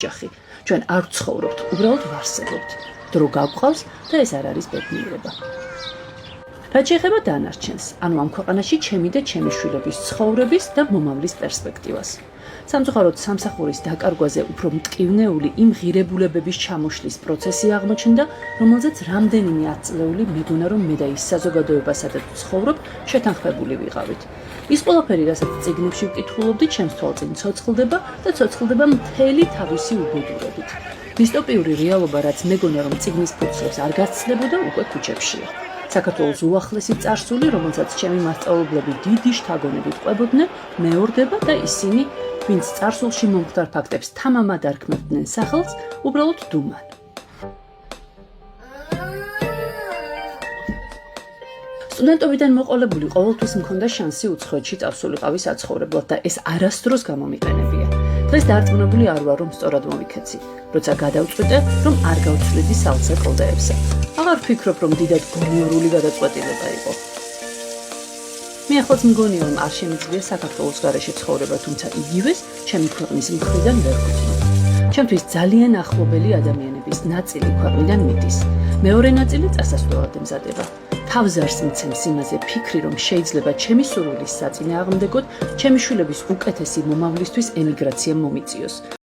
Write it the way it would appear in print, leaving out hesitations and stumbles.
ოჯახი. ჩვენ არ ვცხოვრობთ, უბრალოდ ვარსებობთ. დრო გავყავს და ეს არ არის ბედნიერება. რაც შეეხება დანარჩენს, ანუ ამ ქვეყანაში ჩემი და ჩემი შვილების ცხოვრების და მომავლის პერსპექტივას. სამწუხაროდ სამსახურის დაკარგვაზე უფრო მტკივნეული იმ ღირებულებების ჩამოშლის პროცესი აღმოჩნდა, რომელზეც რამდენიმე ათწლეული მეგონა რომ მე და ის საზოგადოება სადაც ვცხოვრობ, შეთანხმებული ვიყავით. ის ყველაფერი, რასაც წიგნებში ვკითხულობდი, ჩემს თვალწინ ცოცხლდება და ცოცხლდება მთელი თავისი უბედურებით. დისტოპიური რეალობა, რაც მეგონა რომ წიგნის ფურცლებს არ გასცდებოდა, უკვე ქუჩებშია. საქართველოს უახლესი წარსული, რომელსაც ჩემი მასწავლებლები დიდი შთაგონებით ყვებოდნენ, მეორდება და ისინი, ვინც წარსულში მომხდარ ფაქტებს თამამად არ ქმნიდნენ სახელს, უბრალოდ დუმან. სტუდენტობიდან მოყოლებული ყოველთვის მქონდა შანსი უცხოეთში წავსულიყავი საცხოვრებლად და ეს არასდროს გამომიყენებია. დღეს დარწმუნებული არ ვარ, რომ სწორად მოვიქეცი. როცა გადავწყვიტე, რომ არ გავცვლიდი სალსა კლდეებსა. აღარ ვფიქრობ, რომ დიდად გონიორული გადაწყვეტილება იყო. მე ახლაც მგონია, რომ არ შემიძლია საქართველოს გარეშე ცხოვრება, თუმცა იგივეს ჩემი ქვეყნის მხრიდან ვერ ვქნო. ჩემთვის ძალიან ახლობელი ადამიანების ნაწილი ქვეყნიდან მიდის. მეორე ნაწილი წასასვლელად ემზადება. თავს არს მცემს იმაზე ფიქრი, რომ შეიძლება ჩემი სურვილის საწინააღმდეგოდ ჩემი შვილების უკეთესი მომავლისთვის ემიგრაცია მომიწიოს.